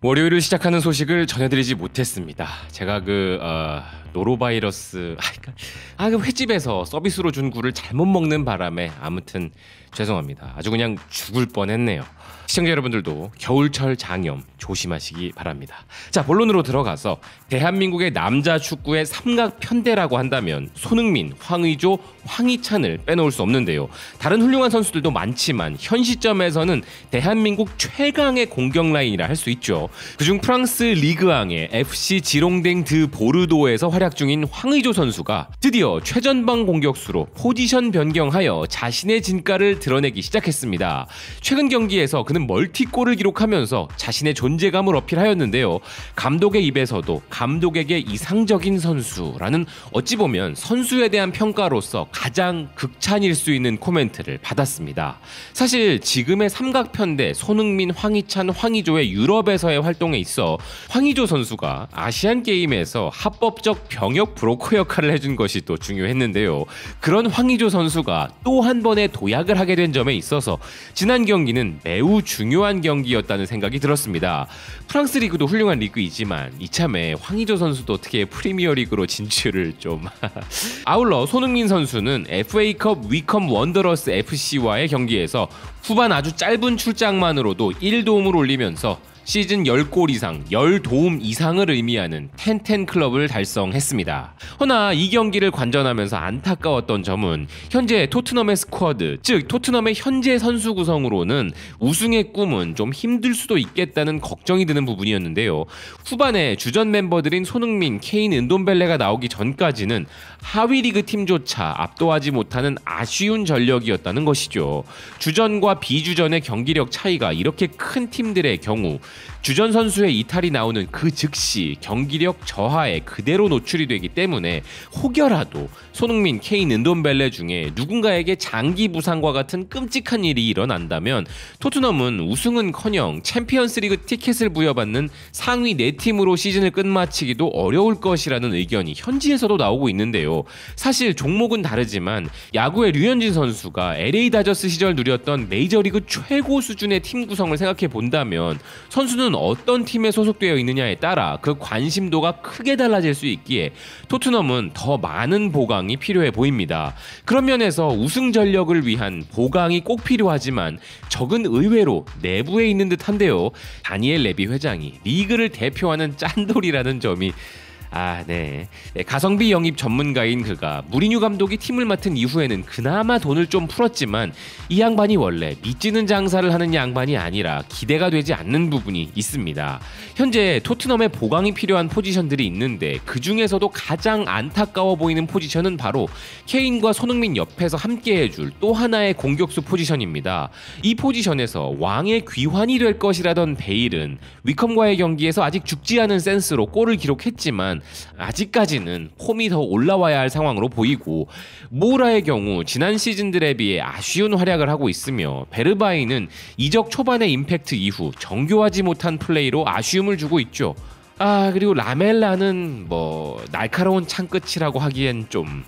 월요일을 시작하는 소식을 전해드리지 못했습니다. 제가 노로바이러스 그 횟집에서 서비스로 준 굴을 잘못 먹는 바람에 아무튼 죄송합니다. 아주 그냥 죽을 뻔했네요. 시청자 여러분들도 겨울철 장염 조심하시기 바랍니다. 자, 본론으로 들어가서 대한민국의 남자 축구의 삼각편대라고 한다면 손흥민, 황의조, 황희찬을 빼놓을 수 없는데요. 다른 훌륭한 선수들도 많지만 현 시점에서는 대한민국 최강의 공격 라인이라 할 수 있죠. 그중 프랑스 리그앙의 FC 지롱댕 드 보르도에서 활약 중인 황의조 선수가 드디어 최전방 공격수로 포지션 변경하여 자신의 진가를 드러내기 시작했습니다. 최근 경기에서 그는 멀티골을 기록하면서 자신의 존재감을 어필하였는데요. 감독의 입에서도 감독에게 이상적인 선수라는 어찌 보면 선수에 대한 평가로서 가장 극찬일 수 있는 코멘트를 받았습니다. 사실 지금의 삼각편대 손흥민, 황희찬, 황의조의 유럽에서의 활동에 있어 황의조 선수가 아시안게임에서 합법적 병역 브로커 역할을 해준 것이 또 중요했는데요. 그런 황의조 선수가 또 한 번의 도약을 하게 된 점에 있어서 지난 경기는 매우 중요한 경기였다는 생각이 들었습니다. 프랑스 리그도 훌륭한 리그이지만 이참에 황의조 선수도 어떻게 프리미어리그로 진출을 좀 아울러 손흥민 선수는 FA컵 위컴 원더러스 FC와의 경기에서 후반 아주 짧은 출장만으로도 1도움을 올리면서 시즌 10골 이상, 10도움 이상을 의미하는 10-10 클럽을 달성했습니다. 허나 이 경기를 관전하면서 안타까웠던 점은 현재 토트넘의 스쿼드, 즉 토트넘의 현재 선수 구성으로는 우승의 꿈은 좀 힘들 수도 있겠다는 걱정이 드는 부분이었는데요. 후반에 주전 멤버들인 손흥민, 케인, 은돔벨레가 나오기 전까지는 하위 리그 팀조차 압도하지 못하는 아쉬운 전력이었다는 것이죠. 주전과 비주전의 경기력 차이가 이렇게 큰 팀들의 경우 주전 선수의 이탈이 나오는 그 즉시 경기력 저하에 그대로 노출이 되기 때문에 혹여라도 손흥민, 케인, 은돔벨레 중에 누군가에게 장기 부상과 같은 끔찍한 일이 일어난다면 토트넘은 우승은커녕 챔피언스리그 티켓을 부여받는 상위 4팀으로 시즌을 끝마치기도 어려울 것이라는 의견이 현지에서도 나오고 있는데요. 사실 종목은 다르지만 야구의 류현진 선수가 LA 다저스 시절 누렸던 메이저리그 최고 수준의 팀 구성을 생각해 본다면 선수는 어떤 팀에 소속되어 있느냐에 따라 그 관심도가 크게 달라질 수 있기에 토트넘은 더 많은 보강이 필요해 보입니다. 그런 면에서 우승 전력을 위한 보강이 꼭 필요하지만 적은 의외로 내부에 있는 듯한데요. 다니엘 레비 회장이 리그를 대표하는 짠돌이라는 점이 가성비 영입 전문가인 그가 무리뉴 감독이 팀을 맡은 이후에는 그나마 돈을 좀 풀었지만 이 양반이 원래 믿지는 장사를 하는 양반이 아니라 기대가 되지 않는 부분이 있습니다. 현재 토트넘에 보강이 필요한 포지션들이 있는데 그 중에서도 가장 안타까워 보이는 포지션은 바로 케인과 손흥민 옆에서 함께 해줄 또 하나의 공격수 포지션입니다. 이 포지션에서 왕의 귀환이 될 것이라던 베일은 위컴과의 경기에서 아직 죽지 않은 센스로 골을 기록했지만 아직까지는 폼이 더 올라와야 할 상황으로 보이고 모우라의 경우 지난 시즌들에 비해 아쉬운 활약을 하고 있으며 베르바이는 이적 초반의 임팩트 이후 정교하지 못한 플레이로 아쉬움을 주고 있죠. 그리고 라멜라는 날카로운 창끝이라고 하기엔 좀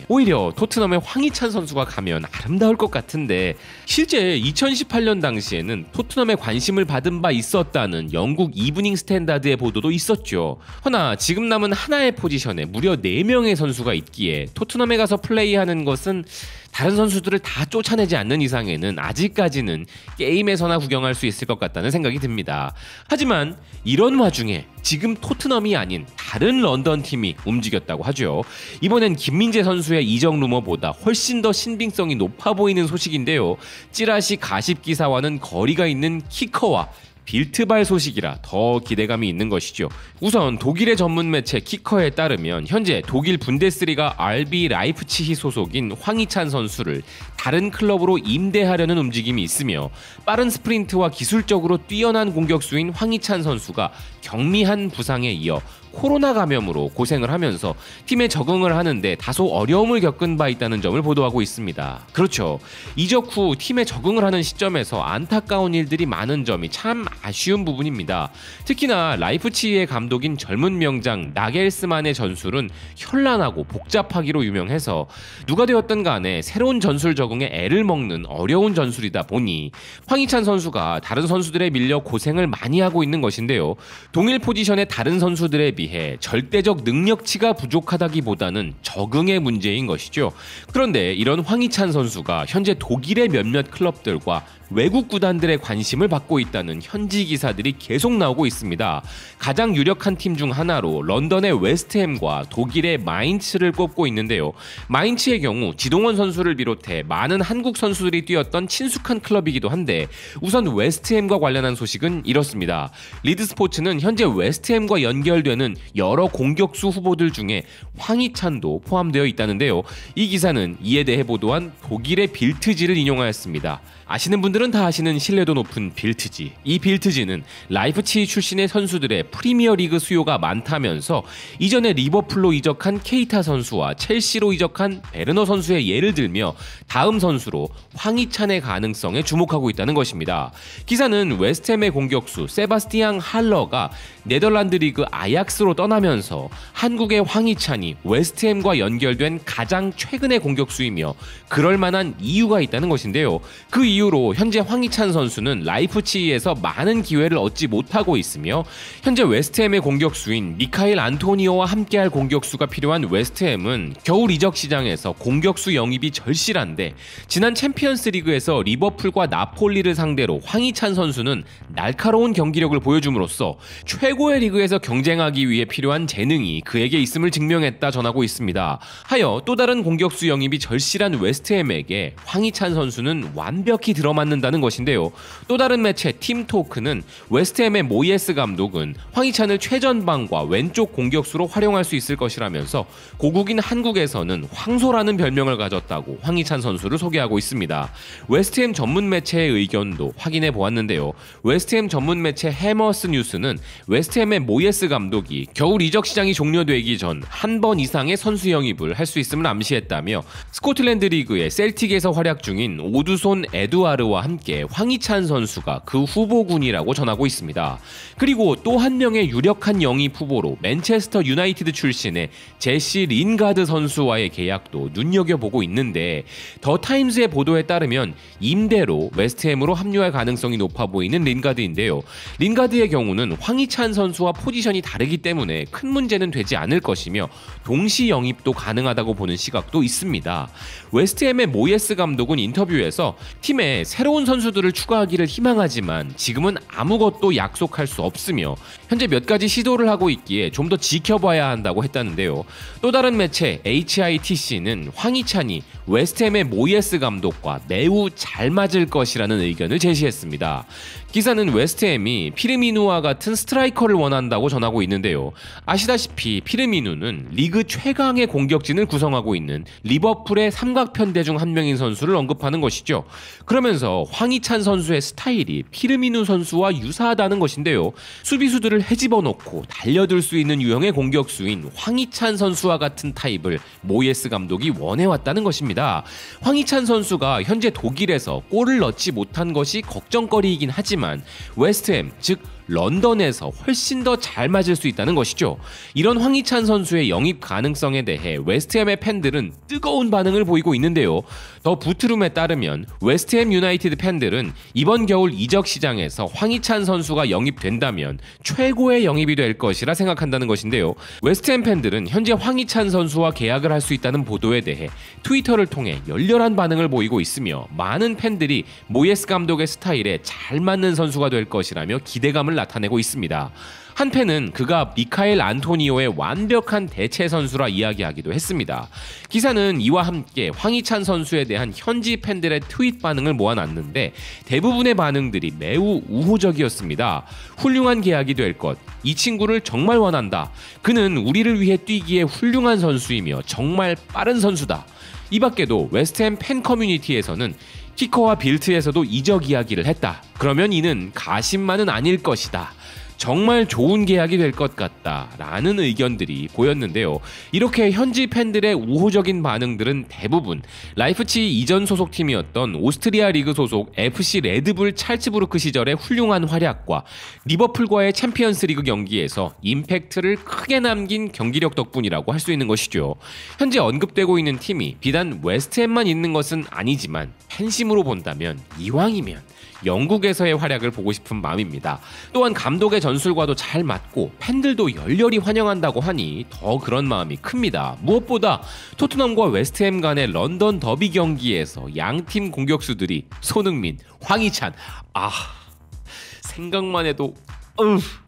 오히려 토트넘의 황희찬 선수가 가면 아름다울 것 같은데 실제 2018년 당시에는 토트넘에 관심을 받은 바 있었다는 영국 이브닝 스탠다드의 보도도 있었죠. 허나 지금 남은 하나의 포지션에 무려 4명의 선수가 있기에 토트넘에 가서 플레이하는 것은 다른 선수들을 다 쫓아내지 않는 이상에는 아직까지는 게임에서나 구경할 수 있을 것 같다는 생각이 듭니다. 하지만 이런 와중에 지금 토트넘이 아닌 다른 런던 팀이 움직였다고 하죠. 이번엔 김민재 선수의 이적 루머보다 훨씬 더 신빙성이 높아 보이는 소식인데요. 찌라시 가십 기사와는 거리가 있는 키커와 빌트발 소식이라 더 기대감이 있는 것이죠. 우선 독일의 전문 매체 키커에 따르면 현재 독일 분데스리가 RB 라이프치히 소속인 황희찬 선수를 다른 클럽으로 임대하려는 움직임이 있으며 빠른 스프린트와 기술적으로 뛰어난 공격수인 황희찬 선수가 경미한 부상에 이어 코로나 감염으로 고생을 하면서 팀에 적응을 하는데 다소 어려움을 겪은 바 있다는 점을 보도하고 있습니다. 그렇죠. 이적 후 팀에 적응을 하는 시점에서 안타까운 일들이 많은 점이 참 아쉬운 부분입니다. 특히나 라이프치히의 감독인 젊은 명장 나겔스만의 전술은 현란하고 복잡하기로 유명해서 누가 되었든 간에 새로운 전술 적응에 애를 먹는 어려운 전술이다 보니 황희찬 선수가 다른 선수들에 밀려 고생을 많이 하고 있는 것인데요. 동일 포지션의 다른 선수들에 비해 절대적 능력치가 부족하다기보다는 적응의 문제인 것이죠. 그런데 이런 황희찬 선수가 현재 독일의 몇몇 클럽들과 외국 구단들의 관심을 받고 있다는 현지 기사들이 계속 나오고 있습니다. 가장 유력한 팀 중 하나로 런던의 웨스트햄과 독일의 마인츠를 꼽고 있는데요. 마인츠의 경우 지동원 선수를 비롯해 많은 한국 선수들이 뛰었던 친숙한 클럽이기도 한데 우선 웨스트햄과 관련한 소식은 이렇습니다. 리드스포츠는 현재 웨스트햄과 연결되는 여러 공격수 후보들 중에 황희찬도 포함되어 있다는데요. 이 기사는 이에 대해 보도한 독일의 빌트지를 인용하였습니다. 아시는 분들은 다 아시는 신뢰도 높은 빌트지. 이 빌트지는 라이프치히 출신의 선수들의 프리미어리그 수요가 많다면서 이전에 리버풀로 이적한 케이타 선수와 첼시로 이적한 베르너 선수의 예를 들며 다음 선수로 황희찬의 가능성에 주목하고 있다는 것입니다. 기사는 웨스트햄의 공격수 세바스티앙 할러가 네덜란드 리그 아약스로 떠나면서 한국의 황희찬이 웨스트햄과 연결된 가장 최근의 공격수이며 그럴 만한 이유가 있다는 것인데요. 그 이유로 현재 황희찬 선수는 라이프치히에서 많은 기회를 얻지 못하고 있으며 현재 웨스트햄의 공격수인 미카엘 안토니오와 함께할 공격수가 필요한 웨스트햄은 겨울 이적 시장에서 공격수 영입이 절실한데 지난 챔피언스 리그에서 리버풀과 나폴리를 상대로 황희찬 선수는 날카로운 경기력을 보여줌으로써 최고의 리그에서 경쟁하기 위해 필요한 재능이 그에게 있음을 증명했다 전하고 있습니다. 하여 또 다른 공격수 영입이 절실한 웨스트햄에게 황희찬 선수는 완벽히 들어맞는다는 것인데요. 또 다른 매체 팀토크는 웨스트햄의 모이에스 감독은 황희찬을 최전방과 왼쪽 공격수로 활용할 수 있을 것이라면서 고국인 한국에서는 황소라는 별명을 가졌다고 황희찬 선수를 소개하고 있습니다. 웨스트햄 전문 매체의 의견도 확인해 보았는데요. 웨스트햄 전문 매체 해머스 뉴스는 웨스트햄의 모이에스 감독이 겨울 이적 시장이 종료되기 전 한 번 이상의 선수 영입을 할 수 있음을 암시했다며 스코틀랜드 리그의 셀틱에서 활약 중인 오두손 에두아르와 함께 황희찬 선수가 그 후보군이라고 전하고 있습니다. 그리고 또 한 명의 유력한 영입 후보로 맨체스터 유나이티드 출신의 제시 린가드 선수와의 계약도 눈여겨보고 있는데 더 타임즈의 보도에 따르면 임대로 웨스트햄으로 합류할 가능성이 높아 보이는 린가드인데요. 린가드의 경우는 황희찬 선수와 포지션이 다르기 때문에 큰 문제는 되지 않을 것이며 동시 영입도 가능하다고 보는 시각도 있습니다. 웨스트햄의 모이에스 감독은 인터뷰에서 팀에 새로운 선수들을 추가하기를 희망하지만 지금은 아무것도 약속할 수 없으며 현재 몇 가지 시도를 하고 있기에 좀 더 지켜봐야 한다고 했다는데요. 또 다른 매체 HITC는 황희찬이 웨스트햄의 모이에스 감독과 매우 잘 맞을 것이라는 의견을 제시했습니다. 기사는 웨스트햄이 피르미누와 같은 스트라이커를 원한다고 전하고 있는데요. 아시다시피 피르미누는 리그 최강의 공격진을 구성하고 있는 리버풀의 삼각편대 중 한 명인 선수를 언급하는 것이죠. 그러면서 황희찬 선수의 스타일이 피르미누 선수와 유사하다는 것인데요. 수비수들을 헤집어 놓고 달려들 수 있는 유형의 공격수인 황희찬 선수와 같은 타입을 모이에스 감독이 원해왔다는 것입니다. 황희찬 선수가 현재 독일에서 골을 넣지 못한 것이 걱정거리이긴 하지만 웨스트햄, 즉 런던에서 훨씬 더 잘 맞을 수 있다는 것이죠. 이런 황희찬 선수의 영입 가능성에 대해 웨스트햄의 팬들은 뜨거운 반응을 보이고 있는데요. 더 부트룸에 따르면 웨스트햄 유나이티드 팬들은 이번 겨울 이적 시장에서 황희찬 선수가 영입된다면 최고의 영입이 될 것이라 생각한다는 것인데요. 웨스트햄 팬들은 현재 황희찬 선수와 계약을 할 수 있다는 보도에 대해 트위터를 통해 열렬한 반응을 보이고 있으며 많은 팬들이 모이에스 감독의 스타일에 잘 맞는 선수가 될 것이라며 기대감을 나타내고 있습니다. 한 팬은 그가 미카엘 안토니오의 완벽한 대체 선수라 이야기하기도 했습니다. 기사는 이와 함께 황희찬 선수에 대한 현지 팬들의 트윗 반응을 모아놨는데 대부분의 반응들이 매우 우호적이었습니다. 훌륭한 계약이 될 것, 이 친구를 정말 원한다. 그는 우리를 위해 뛰기에 훌륭한 선수이며 정말 빠른 선수다. 이 밖에도 웨스트햄 팬 커뮤니티에서는 키커와 빌트에서도 이적 이야기를 했다. 그러면 이는 가심만은 아닐 것이다. 정말 좋은 계약이 될 것 같다라는 의견들이 보였는데요. 이렇게 현지 팬들의 우호적인 반응들은 대부분 라이프치히 이전 소속팀이었던 오스트리아 리그 소속 FC 레드불 찰츠부르크 시절의 훌륭한 활약과 리버풀과의 챔피언스 리그 경기에서 임팩트를 크게 남긴 경기력 덕분이라고 할 수 있는 것이죠. 현재 언급되고 있는 팀이 비단 웨스트햄만 있는 것은 아니지만 팬심으로 본다면 이왕이면 영국에서의 활약을 보고 싶은 마음입니다. 또한 감독의 전술과도 잘 맞고 팬들도 열렬히 환영한다고 하니 더 그런 마음이 큽니다. 무엇보다 토트넘과 웨스트햄 간의 런던 더비 경기에서 양팀 공격수들이 손흥민, 황희찬, 생각만 해도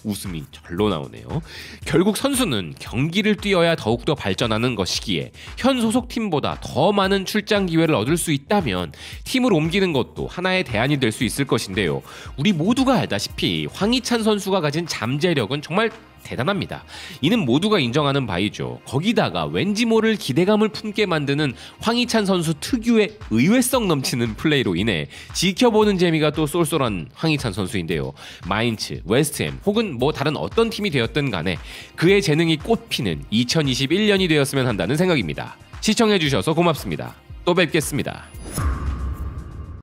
웃음이 절로 나오네요. 결국 선수는 경기를 뛰어야 더욱더 발전하는 것이기에 현 소속팀보다 더 많은 출장 기회를 얻을 수 있다면 팀을 옮기는 것도 하나의 대안이 될 수 있을 것인데요. 우리 모두가 알다시피 황희찬 선수가 가진 잠재력은 정말 대단합니다. 이는 모두가 인정하는 바이죠. 거기다가 왠지 모를 기대감을 품게 만드는 황희찬 선수 특유의 의외성 넘치는 플레이로 인해 지켜보는 재미가 또 쏠쏠한 황희찬 선수인데요. 마인츠, 웨스트햄 혹은 다른 어떤 팀이 되었든 간에 그의 재능이 꽃피는 2021년이 되었으면 한다는 생각입니다. 시청해주셔서 고맙습니다. 또 뵙겠습니다.